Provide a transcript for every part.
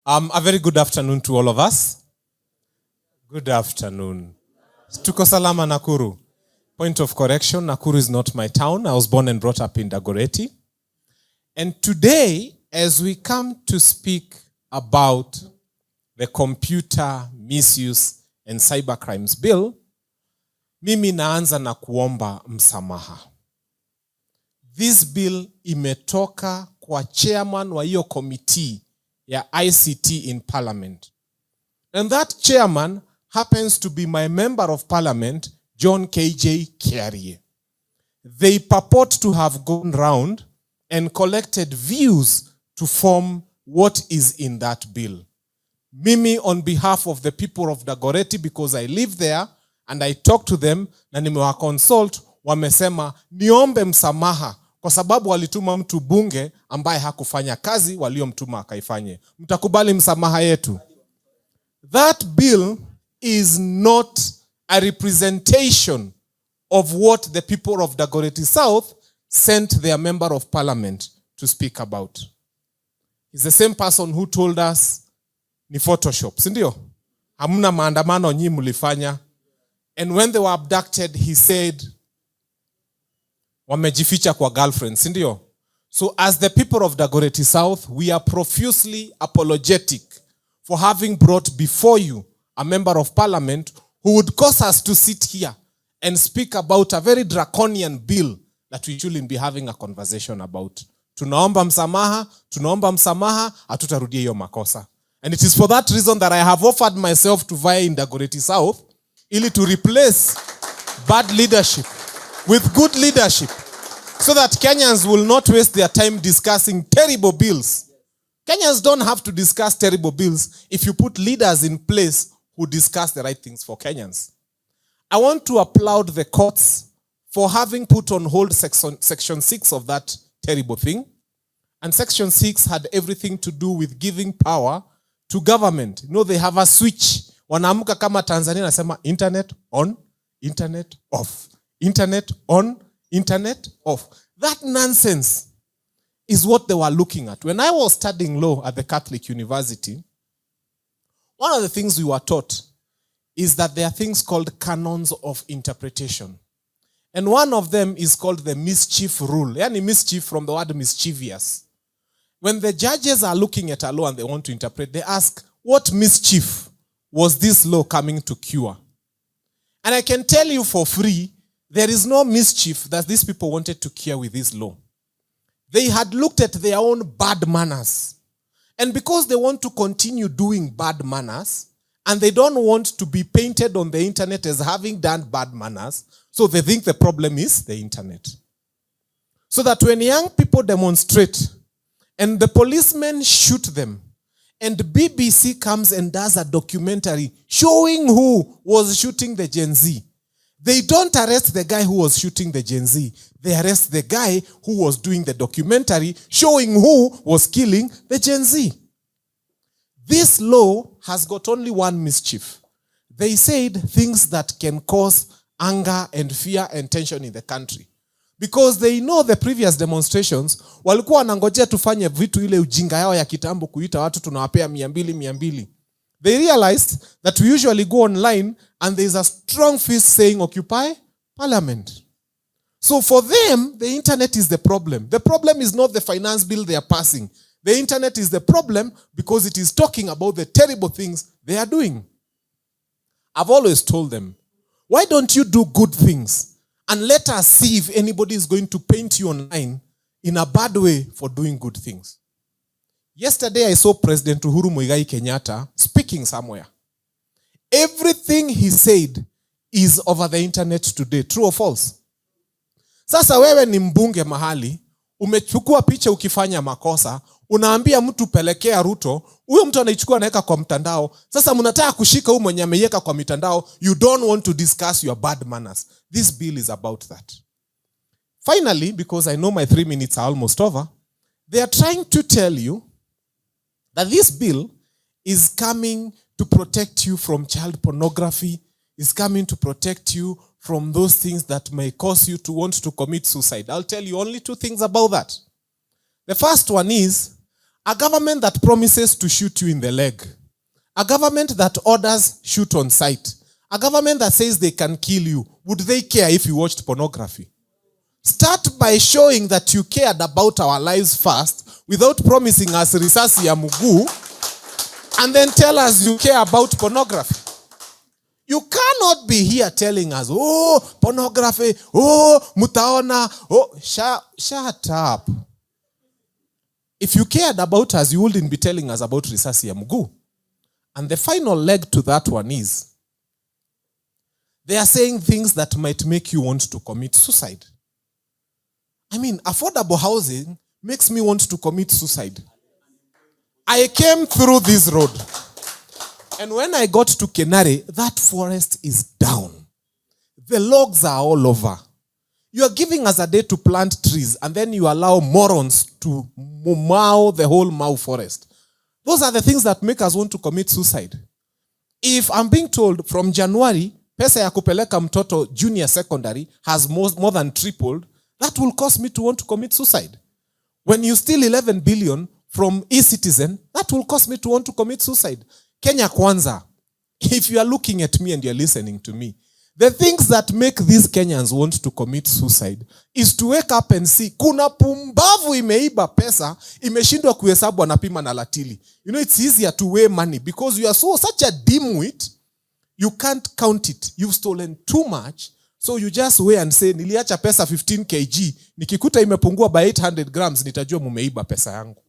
A very good afternoon to all of us. Good afternoon. Tuko salama Nakuru. Point of correction, Nakuru is not my town. I was born and brought up in Dagoretti. And today, as we come to speak about the Computer Misuse and Cybercrimes Bill, mimi naanza na kuomba msamaha. This bill imetoka kwa chairman wa hiyo committee ya ICT in Parliament. And that chairman happens to be my member of Parliament, John KJ Kiarie. They purport to have gone round and collected views to form what is in that bill. Mimi, on behalf of the people of Dagoretti, because I live there and I talk to them, na nimewa consult, wamesema niombe msamaha kwa sababu walituma mtu bunge ambaye hakufanya kazi waliomtuma akaifanye. Mtakubali msamaha yetu? That bill is not a representation of what the people of Dagoretti South sent their member of parliament to speak about. He's the same person who told us ni Photoshop, sindio? Hamuna maandamano nyi mulifanya. And when they were abducted, he said, wamejificha kwa girlfriend, sindio? So as the people of Dagoretti South, we are profusely apologetic for having brought before you a member of parliament who would cause us to sit here and speak about a very draconian bill that we shouldn't be having a conversation about. Tunaomba msamaha, hatutarudia hiyo makosa. And it is for that reason that I have offered myself to vie in Dagoretti South, ili to replace bad leadership with good leadership, so that Kenyans will not waste their time discussing terrible bills. Kenyans don't have to discuss terrible bills if you put leaders in place who discuss the right things for Kenyans. I want to applaud the courts for having put on hold section 6 of that terrible thing. And section 6 had everything to do with giving power to government. You know, they have a switch. Wanaamka kama Tanzania nasema internet on, internet off. Internet on, internet off. That nonsense is what they were looking at. When I was studying law at the Catholic University, one of the things we were taught is that there are things called canons of interpretation. And one of them is called the mischief rule. Yani mischief from the word mischievous. When the judges are looking at a law and they want to interpret, they ask, what mischief was this law coming to cure? And I can tell you for free, there is no mischief that these people wanted to cure with this law. They had looked at their own bad manners. And because they want to continue doing bad manners, and they don't want to be painted on the internet as having done bad manners, so they think the problem is the internet. So that when young people demonstrate, and the policemen shoot them, and BBC comes and does a documentary showing who was shooting the Gen Z, they don't arrest the guy who was shooting the Gen Z. They arrest the guy who was doing the documentary showing who was killing the Gen Z. This law has got only one mischief. They said things that can cause anger and fear and tension in the country. Because they know the previous demonstrations, walikuwa wanangojea tufanye vitu ile ujinga yao ya kitambo kuita watu tunawapea 200. They realized that we usually go online and there is a strong fist saying occupy parliament. So for them, the internet is the problem. The problem is not the finance bill they are passing. The internet is the problem because it is talking about the terrible things they are doing. I've always told them, why don't you do good things and let us see if anybody is going to paint you online in a bad way for doing good things. Yesterday I saw President Uhuru Muigai Kenyatta speaking somewhere. Everything he said is over the internet today. True or false? Sasa wewe ni mbunge mahali, umechukua picha ukifanya makosa, unaambia mtu pelekea Ruto, huyo mtu anaichukua anaweka kwa mtandao. Sasa mnataka kushika huyo mwenye ameiweka kwa mitandao. You don't want to discuss your bad manners. This bill is about that. Finally, because I know my 3 minutes are almost over, they are trying to tell you that this bill is coming to protect you from child pornography, is coming to protect you from those things that may cause you to want to commit suicide. I'll tell you only 2 things about that. The first one is, A government that promises to shoot you in the leg. A government that orders shoot on sight. A government that says they can kill you. Would they care if you watched pornography? Start by showing that you cared about our lives first without promising us risasi ya mguu, and then tell us you care about pornography. You cannot be here telling us, oh, pornography, oh, mutaona, oh, shut up. If you cared about us, you wouldn't be telling us about risasi ya mguu. And the final leg to that one is, they are saying things that might make you want to commit suicide. I mean, affordable housing makes me want to commit suicide. I came through this road, and when I got to Kenare, that forest is down. The logs are all over. You are giving us a day to plant trees, and then you allow morons to mow the whole Mau forest. Those are the things that make us want to commit suicide. If I'm being told from January, pesa ya kupeleka mtoto junior secondary has more than tripled, that will cause me to want to commit suicide. When you steal 11 billion from e-citizen, that will cause me to want to commit suicide. Kenya Kwanza, if you are looking at me and you're listening to me, the things that make these Kenyans want to commit suicide is to wake up and see, kuna pumbavu imeiba pesa, imeshindwa kuhesabu anapima na latili. You know, it's easier to weigh money because you are such a dimwit, you can't count it. You've stolen too much, so you just weigh and say, niliacha pesa 15 kg, nikikuta imepungua by 800 grams, nitajua mumeiba pesa yangu.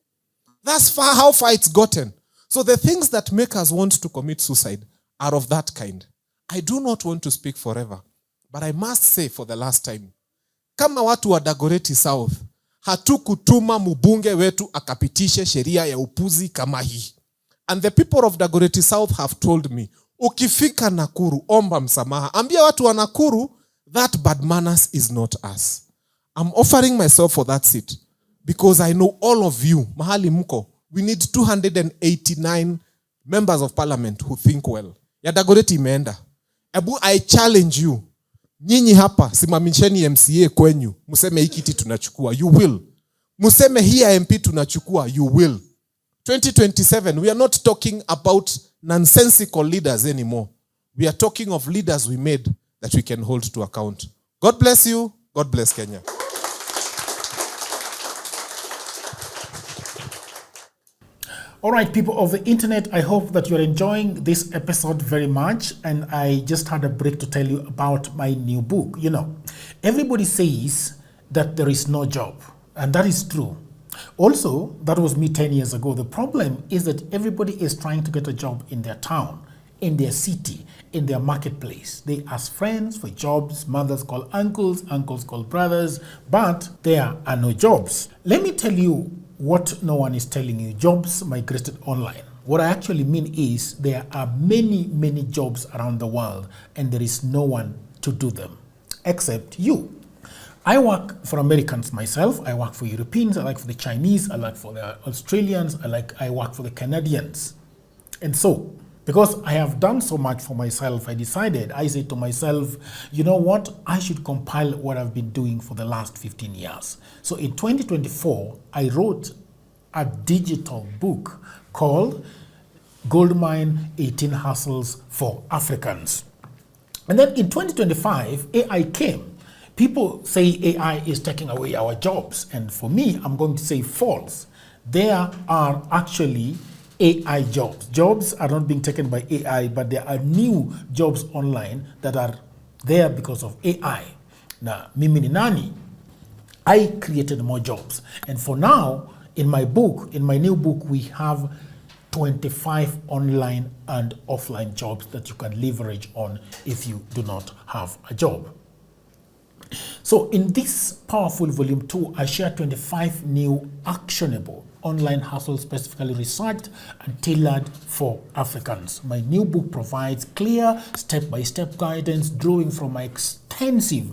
That's how far it's gotten. So the things that make us want to commit suicide are of that kind. I do not want to speak forever, but I must say for the last time, kama watu wa Dagoretti South, hatukutuma mbunge wetu akapitishe sheria ya upuzi kama hii. And the people of Dagoretti South have told me, ukifika Nakuru, omba msamaha. Ambia watu wa Nakuru, that bad manners is not us. I'm offering myself for that seat because I know all of you, mahali mko, we need 289 members of parliament who think well. Ya Dagoretti imeenda. Ebu, I challenge you. Nyinyi hapa, simamisheni MCA kwenyu. Museme hii kiti tunachukua. You will. Museme hii MP tunachukua. You will. 2027, we are not talking about nonsensical leaders anymore. We are talking of leaders we made that we can hold to account. God bless you. God bless Kenya. All right, people of the internet, I hope that you're enjoying this episode very much. And I just had a break to tell you about my new book. You know, everybody says that there is no job, and that is true. Also, that was me 10 years ago. The problem is that everybody is trying to get a job in their town, in their city, in their marketplace. They ask friends for jobs, mothers call uncles, uncles call brothers, but there are no jobs. Let me tell you what no one is telling you. Jobs migrated online. What I actually mean is there are many, many jobs around the world and there is no one to do them except you. I work for Americans myself. I work for Europeans. I work for the Chinese. I work for the Australians. I work for the Canadians. And so, because I have done so much for myself, I said to myself, you know what? I should compile what I've been doing for the last 15 years. So in 2024, I wrote a digital book called Goldmine 18 Hustles for Africans. And then in 2025, AI came. People say AI is taking away our jobs. And for me, I'm going to say false. There are actually AI jobs. Jobs are not being taken by AI, but there are new jobs online that are there because of AI. Now, mimi ni nani? I created more jobs. And for now, in my new book, we have 25 online and offline jobs that you can leverage on if you do not have a job. So in this powerful volume 2, I share 25 new actionable online hustles specifically researched and tailored for Africans. My new book provides clear step-by-step guidance drawing from my extensive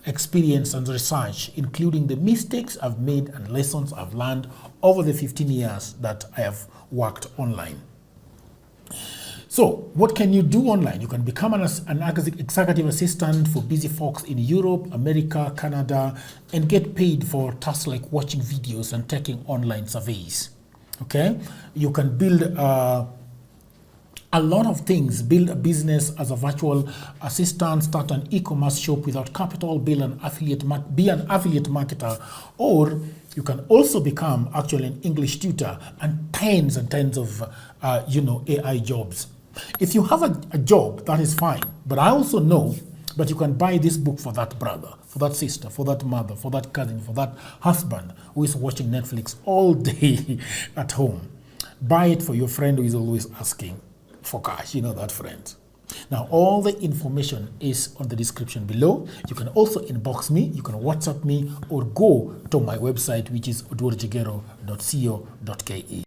experience and research, including the mistakes I've made and lessons I've learned over the 15 years that I have worked online. So, what can you do online? You can become an executive assistant for busy folks in Europe, America, Canada, and get paid for tasks like watching videos and taking online surveys. Okay, you can build a lot of things. Build a business as a virtual assistant, start an e-commerce shop without capital, be an affiliate marketer, or you can also become actually an English tutor and tens of AI jobs. If you have a job, that is fine. But I also know that you can buy this book for that brother, for that sister, for that mother, for that cousin, for that husband who is watching Netflix all day at home. Buy it for your friend who is always asking for cash. You know that friend. Now, all the information is on the description below. You can also inbox me, you can WhatsApp me, or go to my website, which is odworjigero.co.ke.